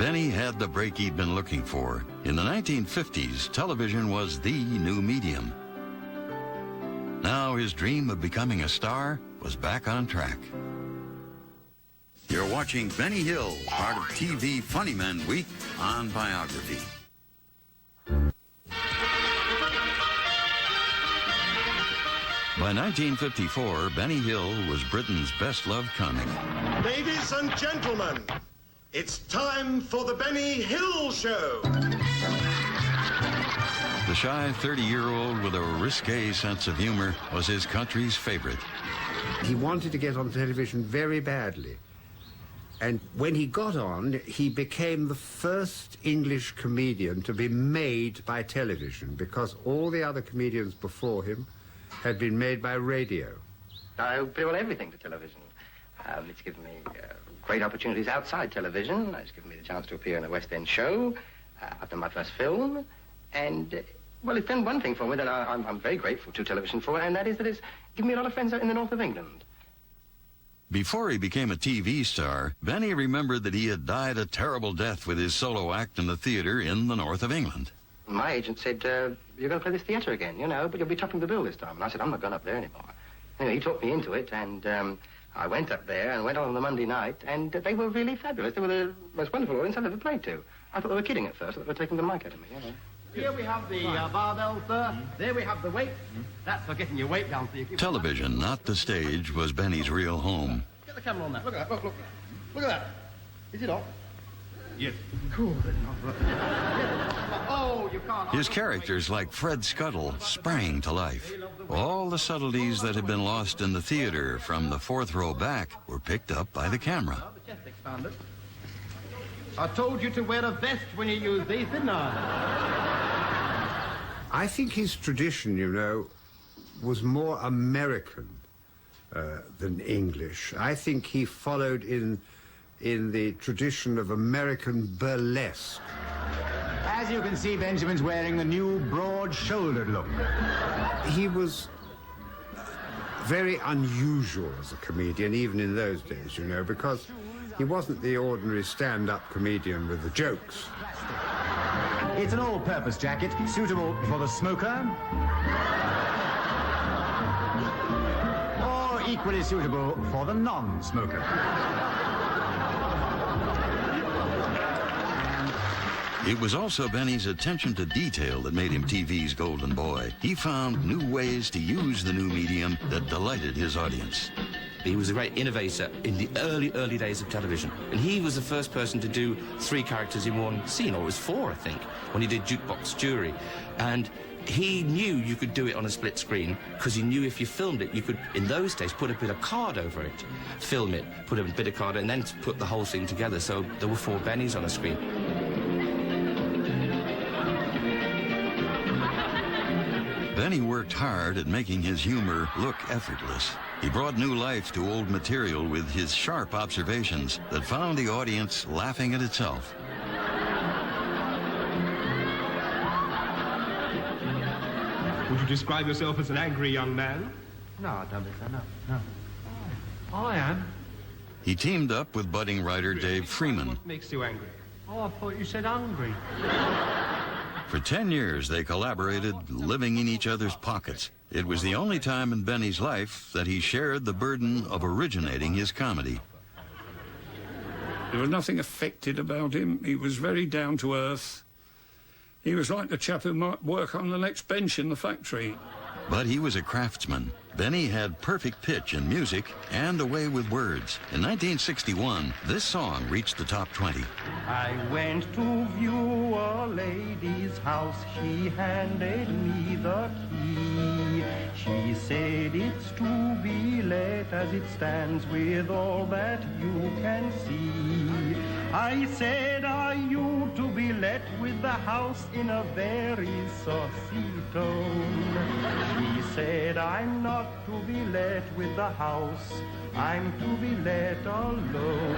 Benny had the break he'd been looking for. In the 1950s, television was the new medium. Now his dream of becoming a star was back on track. You're watching Benny Hill, part of TV Funny Men Week on Biography. By 1954, Benny Hill was Britain's best-loved comic. Ladies and gentlemen, it's time for the Benny Hill Show. The shy 30-year-old with a risque sense of humor was his country's favorite. He wanted to get on television very badly. And when he got on, he became the first English comedian to be made by television, because all the other comedians before him had been made by radio. I owe pretty well everything to television. It's given me great opportunities outside television. It's given me the chance to appear in a West End show. I've done my first film. And, well, it's done one thing for me that I'm very grateful to television for, and that is that it's given me a lot of friends out in the north of England. Before he became a TV star, Benny remembered that he had died a terrible death with his solo act in the theater in the north of England. My agent said, you're going to play this theater again, you know, but you'll be topping the bill this time. And I said, I'm not going up there anymore. Anyway, he talked me into it, and I went up there and went on the Monday night, and they were really fabulous. They were the most wonderful audience I've ever played to. I thought they were kidding at first. I thought they were taking the mic out of me, you know. Here we have the barbell, sir. There we have the weight. That's for getting your weight down so you keep... Television, not the stage, was Benny's real home. Get the camera on that. Look at that. Look. Look at that. Is it off? Yes. Cool. Oh, you can't... His characters, like Fred Scuttle, sprang to life. All the subtleties that had been lost in the theater from the fourth row back were picked up by the camera. The chest expander. I told you to wear a vest when you use these, didn't I? I think his tradition, you know, was more American than English. I think he followed in the tradition of American burlesque. As you can see, Benjamin's wearing the new broad-shouldered look. He was very unusual as a comedian, even in those days, you know, because he wasn't the ordinary stand-up comedian with the jokes. It's an all-purpose jacket, suitable for the smoker, or equally suitable for the non-smoker. It was also Benny's attention to detail that made him TV's golden boy. He found new ways to use the new medium that delighted his audience. He was a great innovator in the early days of television. And he was the first person to do 3 characters in one scene, or it was 4, I think, when he did Jukebox Jury. And he knew you could do it on a split screen, because he knew if you filmed it, you could, in those days, put a bit of card over it, film it, put a bit of card, and then put the whole thing together. So there were 4 Bennys on a screen. Benny worked hard at making his humor look effortless. He brought new life to old material with his sharp observations that found the audience laughing at itself. Would you describe yourself as an angry young man? No, I don't think so, no. I am. He teamed up with budding writer Dave Freeman. What makes you angry? Oh, I thought you said hungry. For 10 years, they collaborated, living in each other's pockets. It was the only time in Benny's life that he shared the burden of originating his comedy. There was nothing affected about him. He was very down to earth. He was like the chap who might work on the next bench in the factory. But he was a craftsman. Benny had perfect pitch in music and a way with words. In 1961, this song reached the top 20. I went to view a lady's house. She handed me the key. She said it's to be let as it stands with all that you can see. I said, are you to be let with the house in a very saucy tone? She said, I'm not to be let with the house. I'm to be let alone.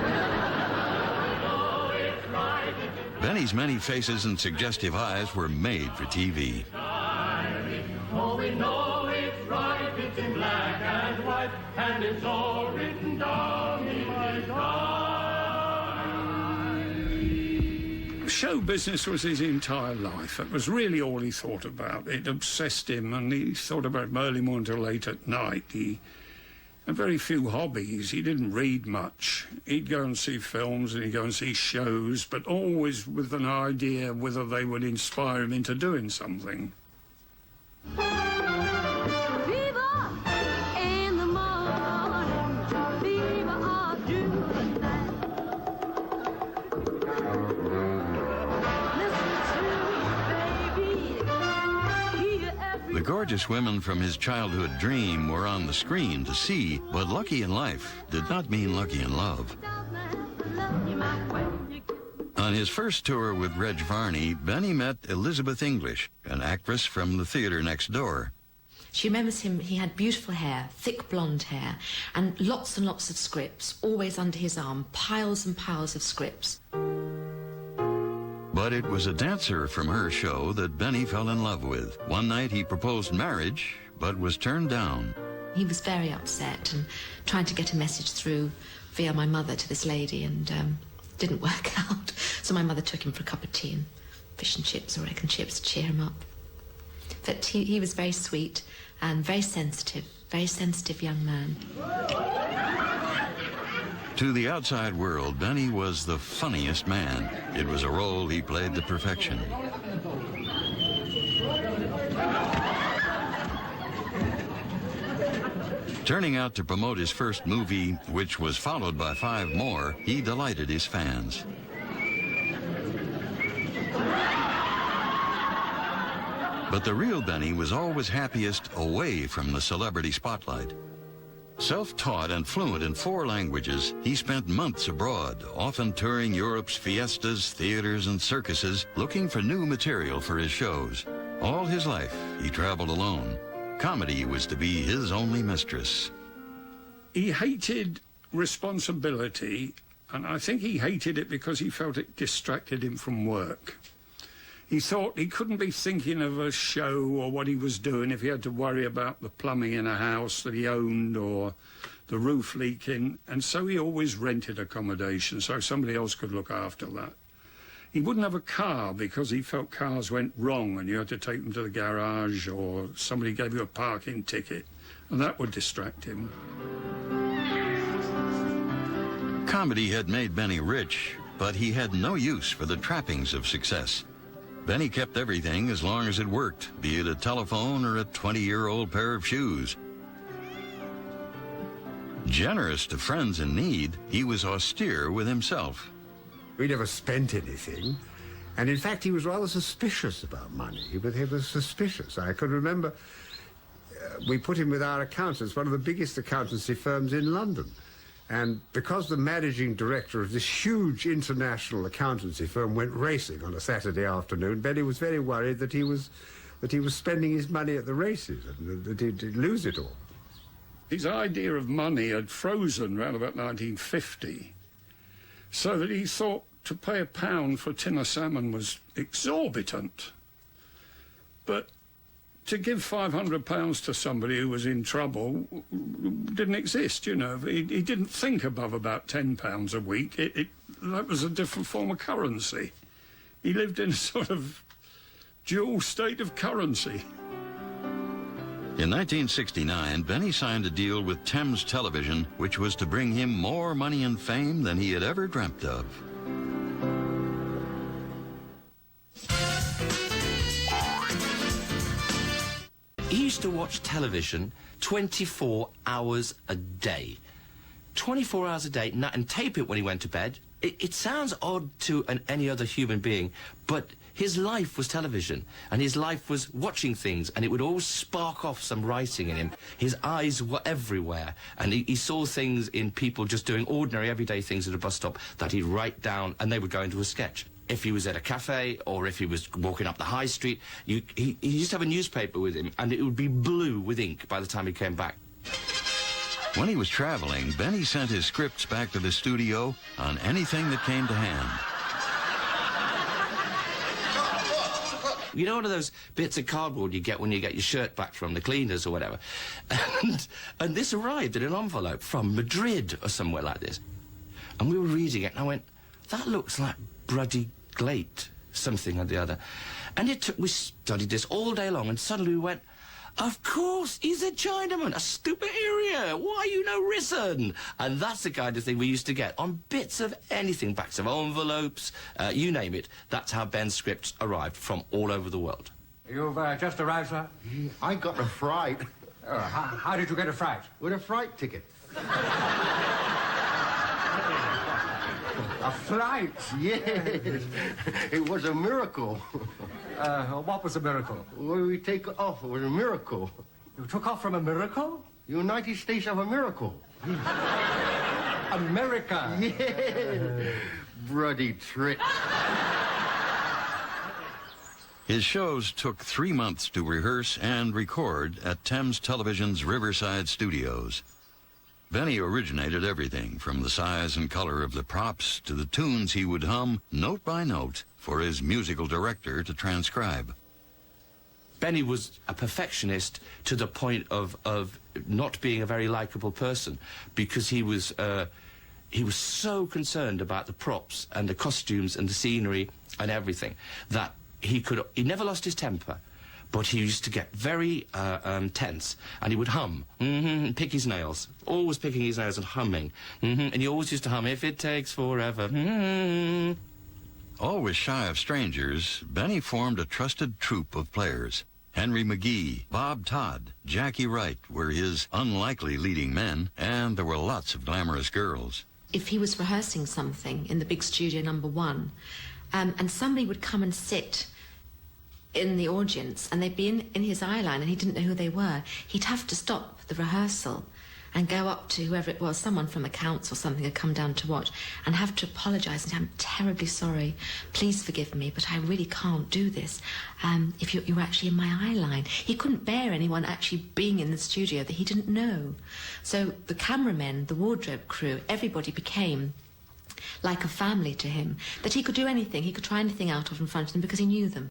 Benny's many faces and suggestive eyes were made for TV. Oh, we know it's right, it's in black and white, and it's all written down in my diary. Show business was his entire life. It was really all he thought about. It obsessed him, and he thought about it early morning till late at night. He had very few hobbies. He didn't read much. He'd go and see films and he'd go and see shows, but always with an idea whether they would inspire him into doing something. The gorgeous women from his childhood dream were on the screen to see, but lucky in life did not mean lucky in love. On his first tour with Reg Varney, Benny met Elizabeth English, an actress from the theatre next door. She remembers him, he had beautiful hair, thick blonde hair, and lots of scripts, always under his arm, piles and piles of scripts. But it was a dancer from her show that Benny fell in love with. One night he proposed marriage, but was turned down. He was very upset and trying to get a message through via my mother to this lady, and didn't work out. So my mother took him for a cup of tea and fish and chips or egg and chips to cheer him up. But he was very sweet and very sensitive young man. To the outside world, Benny was the funniest man. It was a role he played to perfection. Turning out to promote his first movie, which was followed by 5 more, he delighted his fans. But the real Benny was always happiest away from the celebrity spotlight. Self-taught and fluent in 4 languages, he spent months abroad, often touring Europe's fiestas, theaters, and circuses, looking for new material for his shows. All his life, he traveled alone. Comedy was to be his only mistress. He hated responsibility, and I think he hated it because he felt it distracted him from work. He thought he couldn't be thinking of a show or what he was doing if he had to worry about the plumbing in a house that he owned or the roof leaking, and so he always rented accommodation so somebody else could look after that. He wouldn't have a car because he felt cars went wrong and you had to take them to the garage, or somebody gave you a parking ticket, and that would distract him. Comedy had made Benny rich, but he had no use for the trappings of success. Benny kept everything as long as it worked, be it a telephone or a 20-year-old pair of shoes. Generous to friends in need, he was austere with himself. We never spent anything, and in fact he was rather suspicious about money. He was suspicious. I could remember we put him with our accountants, one of the biggest accountancy firms in London. And because the managing director of this huge international accountancy firm went racing on a Saturday afternoon, Benny was very worried that he was spending his money at the races and that he'd lose it all. His idea of money had frozen around about 1950, so that he thought to pay £1 for a tin of salmon was exorbitant. But to give £500 to somebody who was in trouble didn't exist, you know. He didn't think above about £10 a week. That was a different form of currency. He lived in a sort of dual state of currency. In 1969, Benny signed a deal with Thames Television, which was to bring him more money and fame than he had ever dreamt of. He used to watch television 24 hours a day. 24 hours a day, and tape it when he went to bed. It sounds odd to any other human being, but his life was television, and his life was watching things, and it would always spark off some writing in him. His eyes were everywhere, and he saw things in people just doing ordinary, everyday things at a bus stop that he'd write down, and they would go into a sketch. If he was at a cafe or if he was walking up the high street, he used to have a newspaper with him, and it would be blue with ink by the time he came back. When he was traveling, Benny sent his scripts back to the studio on anything that came to hand. You know, one of those bits of cardboard you get when you get your shirt back from the cleaners or whatever? And this arrived in an envelope from Madrid or somewhere like this. And we were reading it, and I went, that looks like bloody Glate, something or the other. And we studied this all day long, and suddenly we went, of course, he's a Chinaman, a stupid area. Why you no risen? And that's the kind of thing we used to get on bits of anything, backs of envelopes, you name it. That's how Ben's scripts arrived from all over the world. You've just arrived, sir? I got a fright. How did you get a fright? With a fright ticket. A flight? Yes. It was a miracle. What was the miracle? When we take off, it was a miracle. You took off from a miracle? United States of America. America? Yeah. Bloody trick. His shows took 3 months to rehearse and record at Thames Television's Riverside Studios. Benny originated everything from the size and color of the props to the tunes he would hum note by note for his musical director to transcribe. Benny was a perfectionist to the point of not being a very likable person, because he was so concerned about the props and the costumes and the scenery and everything that he never lost his temper. But he used to get very tense, and he would hum, and pick his nails, always picking his nails and humming, and he always used to hum, if it takes forever. Always shy of strangers, Benny formed a trusted troupe of players. Henry McGee, Bob Todd, Jackie Wright were his unlikely leading men, and there were lots of glamorous girls. If he was rehearsing something in the big studio #1, and somebody would come and sit in the audience, and they'd be in his eye line, and he didn't know who they were, he'd have to stop the rehearsal and go up to whoever it was, someone from accounts or something had come down to watch, and have to apologise and say, I'm terribly sorry, please forgive me, but I really can't do this. If you're actually in my eye line. He couldn't bear anyone actually being in the studio that he didn't know. So the cameramen, the wardrobe crew, everybody became like a family to him, that he could do anything, he could try anything out of in front of them because he knew them.